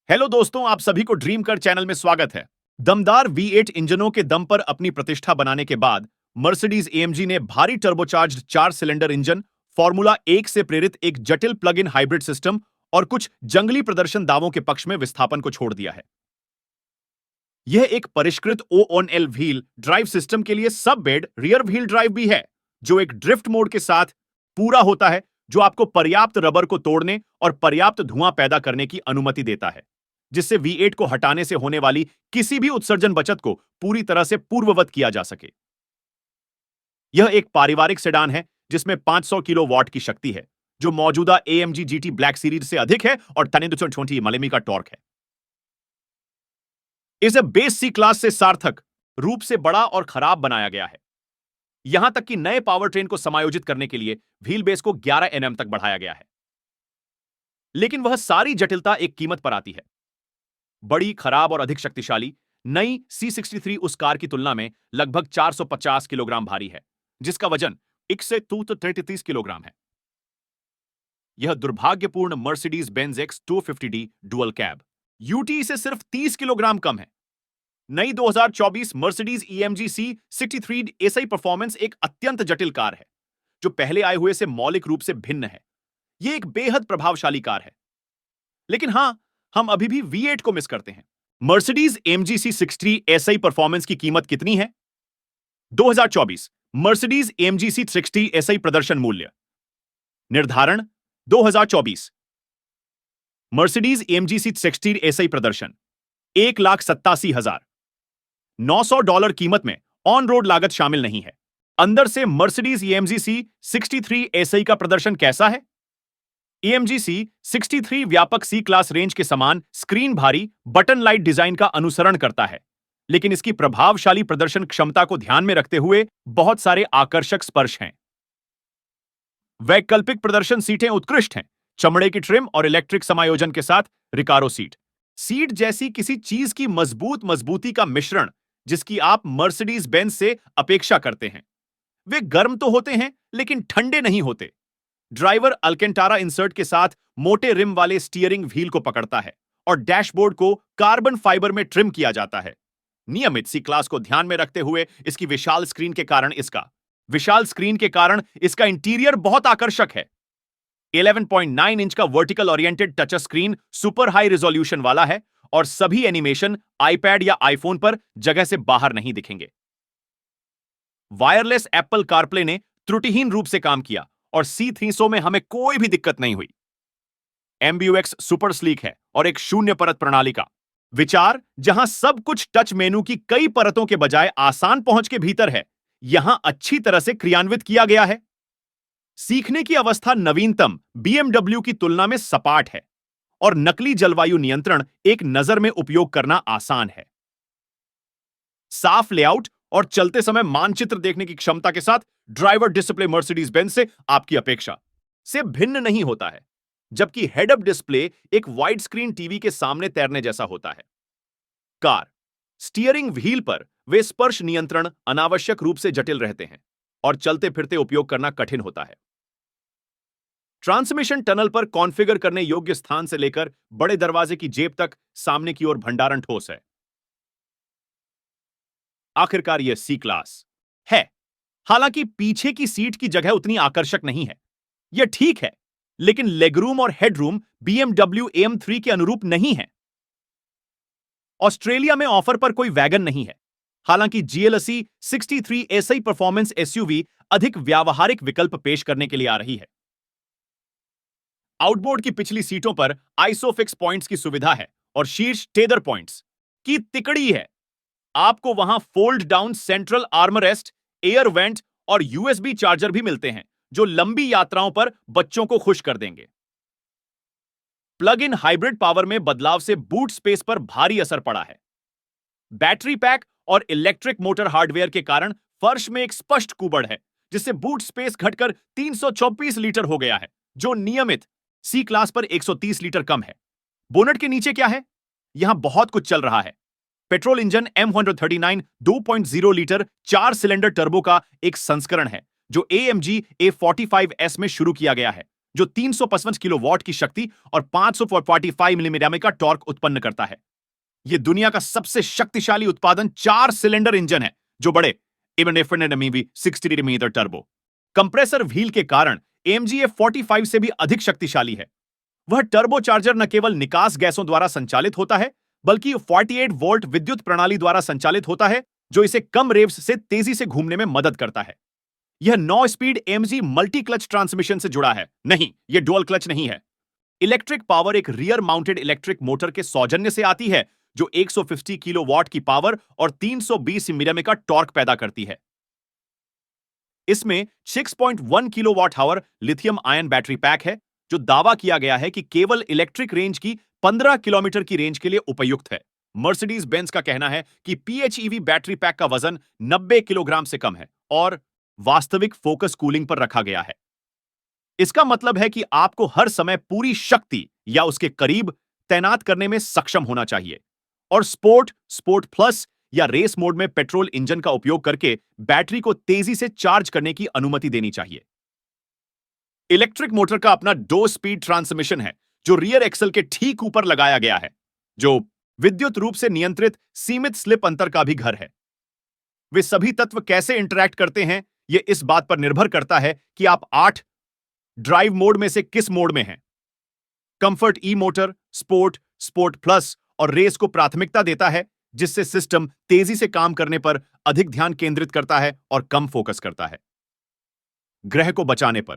Hello दोस्तों, आप सभी को ड्रीम कार चैनल में स्वागत है। दमदार V8 इंजनों के दम पर अपनी प्रतिष्ठा बनाने के बाद मर्सिडीज एएमजी ने भारी टर्बोचार्ज्ड 4 सिलेंडर इंजन, फॉर्मूला 1 से प्रेरित एक जटिल प्लग इन हाइब्रिड सिस्टम और कुछ जंगली प्रदर्शन दावों के पक्ष में विस्थापन को छोड़ दिया है। यह एक परिष्कृत OONL व्हील ड्राइव सिस्टम के लिए सब बेड रियर व्हील ड्राइव भी है, जो एक ड्रिफ्ट मोड के साथ पूरा होता है, जो आपको पर्याप्त रबर को तोड़ने और पर्याप्त धुआं पैदा करने की अनुमति देता है, जिससे V8 को हटाने से होने वाली किसी भी उत्सर्जन बचत को पूरी तरह से पूर्ववत किया जा सके। यह एक पारिवारिक सेडान है जिसमें 500 किलोवाट की शक्ति है, जो मौजूदा AMG GT ब्लैक सीरीज से अधिक है और 220 मिमी का टॉर्क है। इसे बेस सी क्लास से सार्थक रूप से बड़ा और खराब बनाया गया है। यहां तक कि नए पावर ट्रेन को समायोजित करने के लिए व्हील बेस को 11 mm तक बढ़ाया गया है। लेकिन वह सारी जटिलता एक कीमत पर आती है। बड़ी, खराब और अधिक शक्तिशाली नई C63 उस कार की तुलना में लगभग 450 किलोग्राम भारी है, जिसका वजन 1 से 233 किलोग्राम है। यह दुर्भाग्यपूर्ण Mercedes Benz x 250D dual cab UT से सिर्फ 30 किलोग्राम कम है। नई 2024 Mercedes EMG C63 SI performance एक अत्यंत जटिल कार है, जो पहले आए हुए से मौलिक रूप से भिन्न है। यह एक बेहद प्रभावशाली कार है, लेकिन हां, हम अभी भी V8 को मिस करते हैं। Mercedes AMG C63 SI performance की कीमत कितनी है? 2024 मर्सिडीज AMG C60 एसआई प्रदर्शन मूल्य निर्धारण 2024 मर्सिडीज AMG C60 एसआई प्रदर्शन $1,87,900 कीमत में ऑन रोड लागत शामिल नहीं है। अंदर से मर्सिडीज AMG C63 एसआई का प्रदर्शन कैसा है? AMG C63 व्यापक C क्लास रेंज के समान स्क्रीन भारी बटन लाइट डिजाइन का अनुसरण करता है, लेकिन इसकी प्रभावशाली प्रदर्शन क्षमता को ध्यान में रखते हुए बहुत सारे आकर्षक स्पर्श हैं। वैकल्पिक प्रदर्शन सीटें उत्कृष्ट हैं, चमड़े की ट्रिम और इलेक्ट्रिक समायोजन के साथ रिकारो सीट जैसी किसी चीज की मजबूती का मिश्रण जिसकी आप मर्सिडीज बेंज से अपेक्षा करते हैं। वे गर्म तो होते हैं, लेकिन ठंडे नहीं होते। ड्राइवर अल्केंटारा इंसर्ट के साथ मोटे रिम वाले स्टीयरिंग व्हील को पकड़ता है और डैशबोर्ड को कार्बन फाइबर में ट्रिम किया जाता है। नियमित सी क्लास को ध्यान में रखते हुए इसकी विशाल स्क्रीन के कारण इसका इंटीरियर बहुत आकर्षक है। 11.9 इंच का vertical oriented touch screen super high resolution वाला है और सभी एनिमेशन आईपैड या आईफोन पर जगह से बाहर नहीं दिखेंगे। वायरलेस एप्पल कारप्ले ने त्रुटिहीन रूप से काम किया और C300 में हमें कोई भी दिक्कत नहीं हुई। MBUX सुपर स्लीक है और एक शून्य परत प्रणाली का विचार, जहां सब कुछ टच मेनू की कई परतों के बजाय आसान पहुंच के भीतर है, यहां अच्छी तरह से क्रियान्वित किया गया है। सीखने की अवस्था नवीनतम BMW की तुलना में सपाट है और नकली जलवायु नियंत्रण एक नजर में उपयोग करना आसान है। साफ लेआउट और चलते समय मानचित्र देखने की क्षमता के साथ ड्राइवर डिस्प्ले मर्सिडीज बेंज से आपकी अपेक्षा से भिन्न नहीं होता है, जबकि हेड अप डिस्प्ले एक वाइड स्क्रीन टीवी के सामने तैरने जैसा होता है। कार स्टीयरिंग व्हील पर वे स्पर्श नियंत्रण अनावश्यक रूप से जटिल रहते हैं और चलते फिरते उपयोग करना कठिन होता है। ट्रांसमिशन टनल पर कॉन्फ़िगर करने योग्य स्थान से लेकर बड़े दरवाजे की जेब तक सामने की ओर भंडारण ठोस है। आखिरकार यह C क्लास है। हालांकि पीछे की सीट की जगह उतनी आकर्षक नहीं है। यह ठीक है, लेकिन लेगरूम और हेडरूम BMW AM3 के अनुरूप नहीं है। ऑस्ट्रेलिया में ऑफर पर कोई वैगन नहीं है। हालांकि GLC 63 एसआई परफॉर्मेंस SUV अधिक व्यावहारिक विकल्प पेश करने के लिए आ रही है। आउटबोर्ड की पिछली सीटों पर आइसोफिक्स पॉइंट्स की सुविधा है और शीर्ष टेदर पॉइंट्स की तिकड़ी है। आपको वहां fold down central armrest, air vent और USB चार्जर भी मिलते हैं, जो लंबी यात्राओं पर बच्चों को खुश कर देंगे। प्लग इन हाइब्रिड पावर में बदलाव से बूट स्पेस पर भारी असर पड़ा है। बैटरी पैक और इलेक्ट्रिक मोटर हार्डवेयर के कारण फर्श में एक स्पष्ट कुबड़ है, जिससे बूट स्पेस घटकर 324 लीटर हो गया है, जो नियमित C क्लास पर 130 लीटर कम है। बोनट के नीचे क्या है? यहां बहुत कुछ चल रहा है। Petrol engine M139 2.0 litre 4 cylinder turbo का एक संस्करण है, जो AMG A45S में शुरू किया गया है, जो 355 किलोवाट की शक्ति और 545 मिलीमीटर का टॉर्क उत्पन्न करता है। यह दुनिया का सबसे शक्तिशाली उत्पादन 4 सिलेंडर इंजन है, जो बड़े even 60 millimetre turbo compressor wheel के कारण AMG A45 से भी अधिक शक्तिशाली है। वह टर्बोचार्जर न केवल निकास गैसों द्वारा संचालित होता है, बल्कि 48 वोल्ट विद्युत प्रणाली द्वारा संचालित होता है, जो इसे कम रेव्स से तेजी से घूमने में मदद करता है। यह 9 speed AMG multi clutch transmission से जुड़ा है। नहीं, यह डुअल क्लच नहीं है। इलेक्ट्रिक पावर एक रियर माउंटेड इलेक्ट्रिक मोटर के सौजन्य से आती है, जो 150 किलोवाट की पावर और 320 न्यूटन का टॉर्क पैदा करती है। इसमें 6.1 kilowatt hour lithium ion battery pack है, जो दावा किया गया है कि केवल इलेक्ट्रिक रेंज की 15 किलोमीटर की रेंज के लिए उपयुक्त है। मर्सिडीज बेंज का कहना है कि PHEV बैटरी पैक का वजन 90 किलोग्राम से कम है और वास्तविक फोकस कूलिंग पर रखा गया है। इसका मतलब है कि आपको हर समय पूरी शक्ति या उसके करीब तैनात करने में सक्षम होना चाहिए और स्पोर्ट, स्पोर्ट प्लस या रेस मोड में पेट्रोल इंजन का उपयोग करके बैटरी को तेजी से चार्ज करने की अनुमति देनी चाहिए। इलेक्ट्रिक मोटर का अपना 2 स्पीड ट्रांसमिशन है, जो रियर एक्सल के ठीक ऊपर लगाया गया है, जो विद्युत रूप से नियंत्रित सीमित स्लिप अंतर का भी घर है। वे सभी तत्व कैसे इंटरैक्ट करते हैं, यह इस बात पर निर्भर करता है कि आप 8 ड्राइव मोड में से किस मोड में हैं। कंफर्ट ई मोटर, स्पोर्ट, स्पोर्ट प्लस और रेस को प्राथमिकता देता है, जिससे सिस्टम तेजी से काम करने पर अधिक ध्यान केंद्रित करता है और कम फोकस करता है। ग्रह को बचाने पर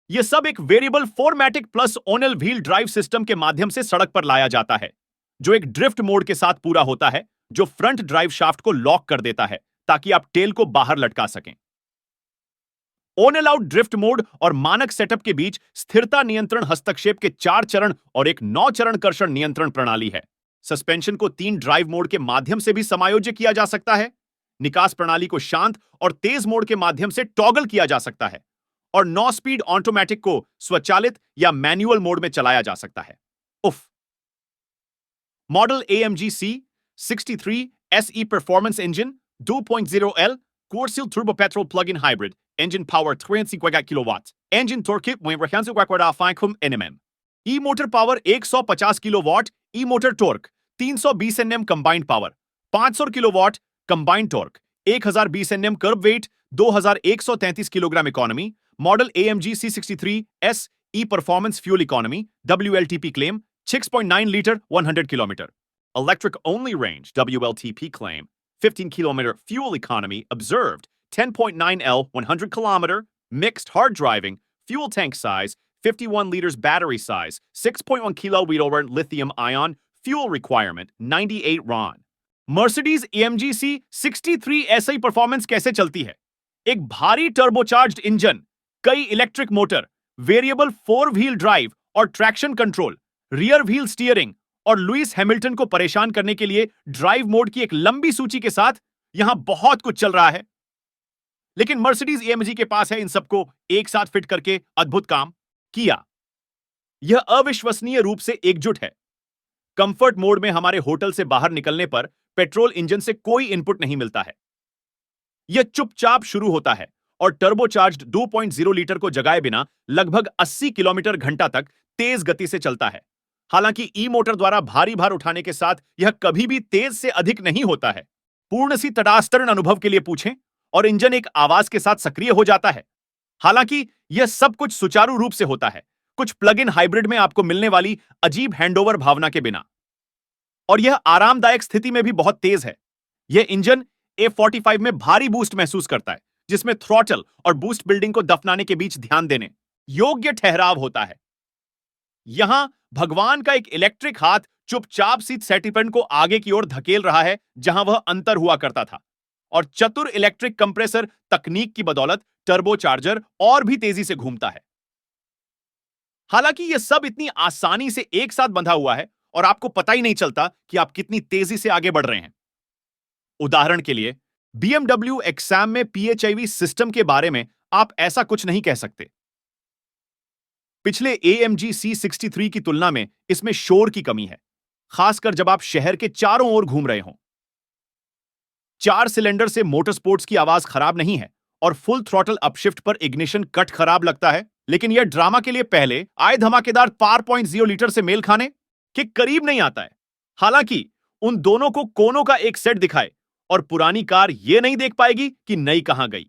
यह सब एक वेरिएबल 4मैटिक प्लस ओनल व्हील ड्राइव सिस्टम के माध्यम से सड़क पर लाया जाता है, जो एक ड्रिफ्ट मोड के साथ पूरा होता है, जो फ्रंट ड्राइव शाफ्ट को लॉक कर देता है ताकि आप टेल को बाहर लटका सकें। ओनल आउट ड्रिफ्ट मोड और मानक सेटअप के बीच स्थिरता नियंत्रण हस्तक्षेप के 4 चरण और एक 9 चरण कर्षण नियंत्रण प्रणाली है। सस्पेंशन को 3 ड्राइव मोड के माध्यम से भी समायोज्य किया जा सकता है। निकास प्रणाली को शांत और तेज मोड के माध्यम से टॉगल किया जा सकता है और 9 स्पीड ऑटोमेटिक को स्वचालित या मैन्युअल मोड में चलाया जा सकता है। उफ। Model AMG C63 SE performance engine 2.0L Core Seal Turbo Petrol Plug-in Hybrid Engine Power 350 kilowatts Engine Torque 145 Nm E-Motor Power 150 kilowatt E-Motor Torque 320 Nm Combined Power 500 kilowatt Combined Torque 1020 Nm Curb Weight 2133 kilogram Economy Model AMG C63 S E Performance Fuel Economy WLTP Claim 6.9 liter 100 kilometer Electric Only Range WLTP Claim 15 kilometer Fuel Economy Observed 10.9 L 100 kilometer Mixed Hard Driving Fuel Tank Size 51 liters Battery Size 6.1 kWh Lithium Ion Fuel Requirement 98 RON Mercedes AMG C63 SI performance कैसे चलती है? एक भारी turbocharged engine, कई electric motor, variable 4 wheel drive और traction control, rear wheel steering और Lewis Hamilton को परेशान करने के लिए ड्राइव मोड की एक लंबी सूची के साथ यहां बहुत कुछ चल रहा है। लेकिन मर्सिडीज AMG के पास है इन सबको एक साथ फिट करके अद्भुत काम किया। यह अविश्वसनीय रूप से एकजुट है। कंफर्ट मोड में हमारे होटल से बाहर निकलने पर पेट्रोल इंजन से कोई इनपुट नहीं मिलता है। यह चुपचाप शुरू होता है और टर्बोचार्ज्ड 2.0 लीटर को जगाए बिना लगभग 80 किलोमीटर घंटा तक तेज गति से चलता है। हालांकि ई मोटर द्वारा भारी भार उठाने के साथ यह कभी भी तेज से अधिक नहीं होता है। पूर्ण सी तटास्तरण अनुभव के लिए पूछें और इंजन एक आवाज के साथ सक्रिय हो जाता है। हालांकि यह सब कुछ सुचारू रूप से होता है, कुछ प्लग इन हाइब्रिड में आपको मिलने वाली अजीब हैंडओवर भावना के बिना। और यह आरामदायक स्थिति में भी बहुत तेज है। यह इंजन A45 में भारी बूस्ट महसूस करता है, जिसमें थ्रॉटल और बूस्ट बिल्डिंग को दफनाने के बीच ध्यान देने योग्य ठहराव होता है। यहां भगवान का एक इलेक्ट्रिक हाथ चुपचाप सी सेटिपेंट को आगे की ओर धकेल रहा है, जहां वह अंतर हुआ करता था, और चतुर इलेक्ट्रिक कंप्रेसर तकनीक की बदौलत टर्बोचार्जर और भी तेजी से घूमता है। हालांकि यह सब इतनी आसानी से एक साथ बंधा हुआ है और आपको पता ही नहीं चलता कि आप कितनी तेजी से आगे बढ़ रहे हैं। उदाहरण के लिए, BMW Xsam में PHEV सिस्टम के बारे में आप ऐसा कुछ नहीं कह सकते। पिछले AMG C63 की तुलना में इसमें शोर की कमी है, खासकर जब आप शहर के चारों ओर घूम रहे हों। 4 सिलेंडर से मोटरस्पोर्ट्स की आवाज खराब नहीं है और फुल थ्रॉटल अपशिफ्ट पर इग्निशन कट खराब लगता है, लेकिन यह ड्रामा के लिए पहले आए धमाकेदार पार 0.0 लीटर से मेल खाने के करीब नहीं आता है। हालांकि उन दोनों को कोनों का एक सेट दिखाए और पुरानी कार यह नहीं देख पाएगी कि नई कहां गई।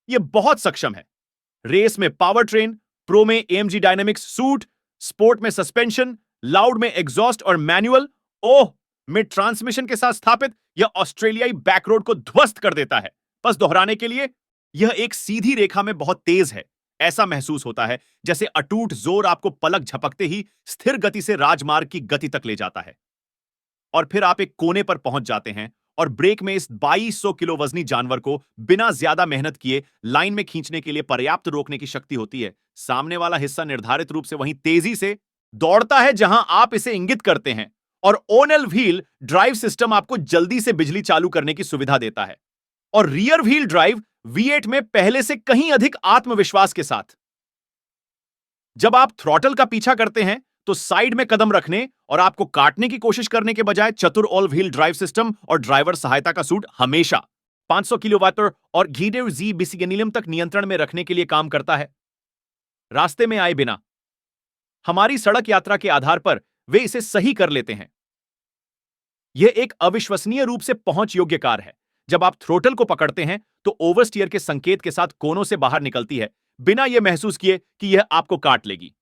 यह बहुत सक्षम है। रेस में पावर ट्रेन, प्रो में एएमजी डायनेमिक्स सूट, स्पोर्ट में सस्पेंशन, लाउड में एग्जॉस्ट और मैनुअल, ओह में ट्रांसमिशन के साथ स्थापित, यह ऑस्ट्रेलियाई बैकरोड को ध्वस्त कर देता है। बस दोहराने के लिए, यह एक सीधी रेखा में बहुत तेज है। ऐसा महसूस होता है जैसे अटूट जोर आपको पलक झपकते ही स्थिर गति से राजमार्ग की गति तक ले जाता है। और फिर आप एक कोने पर पहुंच जाते हैं और ब्रेक में इस 2200 किलो वजनी जानवर को बिना ज्यादा मेहनत किए लाइन में खींचने के लिए पर्याप्त रोकने की शक्ति होती है। सामने वाला हिस्सा निर्धारित रूप से वहीं तेजी से दौड़ता है जहां आप इसे इंगित करते हैं, और ओनल व्हील ड्राइव सिस्टम आपको जल्दी से बिजली चालू करने की सुविधा देता है, और रियर व्हील ड्राइव V8 में पहले से कहीं अधिक आत्मविश्वास के साथ। जब आप थ्रॉटल का पीछा करते हैं तो साइड में कदम रखने और आपको काटने की कोशिश करने के बजाय चतुर ऑल व्हील ड्राइव सिस्टम और ड्राइवर सहायता का सूट हमेशा 500 किलोवाट और घीडेव जी बिसिगेनिलम तक नियंत्रण में रखने के लिए काम करता है। रास्ते में आए बिना हमारी सड़क यात्रा के आधार पर वे इसे सही कर लेते हैं। यह एक अविश्वसनीय रूप से पहुंच योग्य कार है। जब आप थ्रोटल को पकड़ते हैं तो ओवरस्टीयर के संकेत के साथ कोनों से बाहर निकलती है, बिना यह महसूस किए कि यह आपको काट लेगी।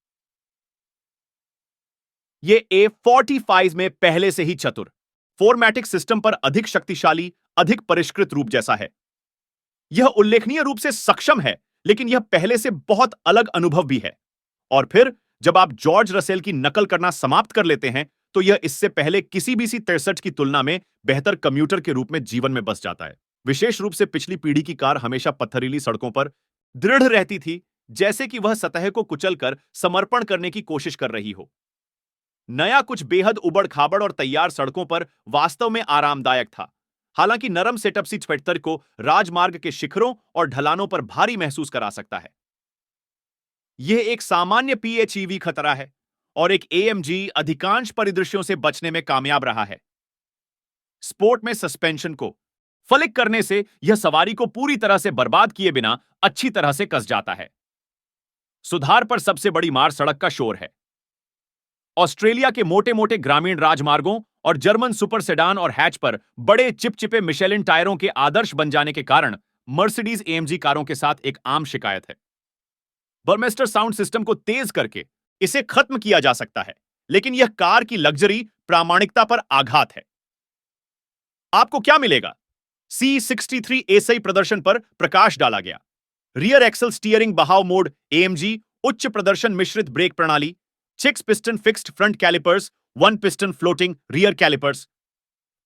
यह A45 में पहले से ही चतुर, 4मैटिक सिस्टम पर अधिक शक्तिशाली, अधिक परिष्कृत रूप जैसा है। यह उल्लेखनीय रूप से सक्षम है, लेकिन यह पहले से बहुत अलग अनुभव भी है। और फिर जब आप जॉर्ज रसेल की नकल करना समाप्त कर लेते हैं तो यह इससे पहले किसी भी C63 की तुलना में बेहतर कम्यूटर के रूप में जीवन में बस जाता है। विशेष रूप से पिछली पीढ़ी की कार हमेशा पत्थरीली सड़कों पर दृढ़ रहती थी, जैसे कि वह सतह को कुचलकर समर्पण करने की कोशिश कर रही हो। नया कुछ बेहद उबड़-खाबड़ और तैयार सड़कों पर वास्तव में आरामदायक था। हालांकि नरम सेटअप C76 को राजमार्ग के शिखरों और ढलानों पर भारी महसूस करा सकता है। यह एक सामान्य PHEV खतरा है और एक AMG अधिकांश परिदृश्यों से बचने में कामयाब रहा है। स्पोर्ट में सस्पेंशन को फ्लिक करने से यह सवारी को पूरी तरह से बर्बाद किए बिना अच्छी तरह से कस जाता है। सुधार पर सबसे बड़ी मार सड़क का शोर है। ऑस्ट्रेलिया के मोटे-मोटे ग्रामीण राजमार्गों और जर्मन सुपर सेडान और हैच पर बड़े चिपचिपे मिशेलिन टायरों के आदर्श बन जाने के कारण मर्सिडीज AMG कारों के साथ एक आम शिकायत है। बर्मेस्टर साउंड सिस्टम को तेज करके इसे खत्म किया जा सकता है, लेकिन यह कार की लग्जरी प्रामाणिकता पर आघात है। आपको क्या मिलेगा? C63 एसआई प्रदर्शन पर प्रकाश डाला गया। रियर एक्सल स्टीयरिंग बहाव मोड AMG, उच्च प्रदर्शन मिश्रित ब्रेक प्रणाली, 6 piston fixed front callipers, 1 piston floating rear callipers,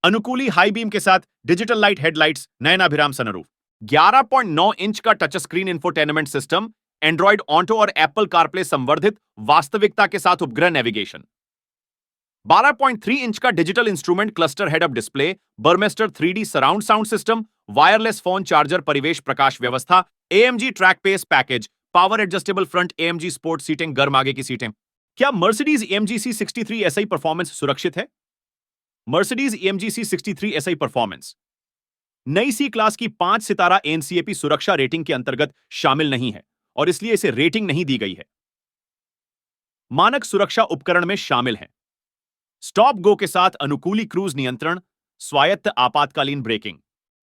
अनुकूली हाई बीम के साथ डिजिटल लाइट हेडलाइट्स, नयनाभिराम सनरूफ, 11.9 इंच का touch screen infotainment system, Android Auto और एप्पल कारप्ले संवर्धित वास्तविकता के साथ उपग्रह नेविगेशन, 12.3 इंच का digital instrument cluster head up display, Burmester 3D surround sound system, wireless phone charger परिवेश प्रकाश व्यवस्था, AMG track pace package, power adjustable front AMG sport seating, गर्म आगे की सीटें। क्या Mercedes AMG C63 SI performance सुरक्षित है? Mercedes AMG C63 SI performance नई C क्लास की 5 सितारा NCAP सुरक्षा रेटिंग के अंतर्गत शामिल नहीं है और इसलिए इसे रेटिंग नहीं दी गई है। मानक सुरक्षा उपकरण में शामिल हैं स्टॉप गो के साथ अनुकूली क्रूज नियंत्रण, स्वायत्त आपातकालीन ब्रेकिंग,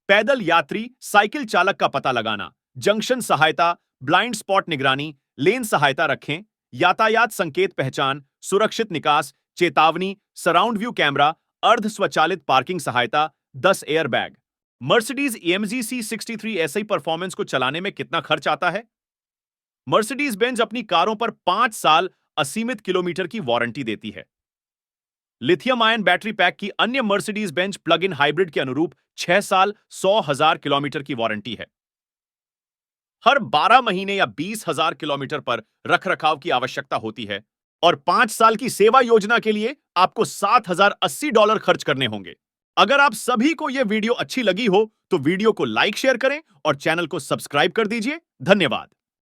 पैदल यात्री साइकिल चालक का पता लगाना, जंक्शन सहायता, ब्लाइंड स्पॉट निगरानी, लेन सहायता रखें, यातायात संकेत पहचान, सुरक्षित निकास, चेतावनी, सराउंड व्यू कैमरा, अर्ध स्वचालित पार्किंग सहायता, 10 airbag. Mercedes AMG C63 SI performance को चलाने में कितना खर्च आता है? मर्सिडीज बेंज अपनी कारों पर 5 साल असीमित किलोमीटर की वारंटी देती है। लिथियम आयन बैटरी पैक की अन्य Mercedes Benz plug in hybrid के अनुरूप 6 साल 100,000 किलोमीटर की वारंटी है। हर 12 महीने या 20,000 किलोमीटर पर रखरखाव की आवश्यकता होती है और 5 साल की सेवा योजना के लिए आपको $7,080 खर्च करने होंगे। अगर आप सभी को यह वीडियो अच्छी लगी हो तो वीडियो को लाइक शेयर करें और चैनल को सब्सक्राइब कर दीजिए। धन्यवाद।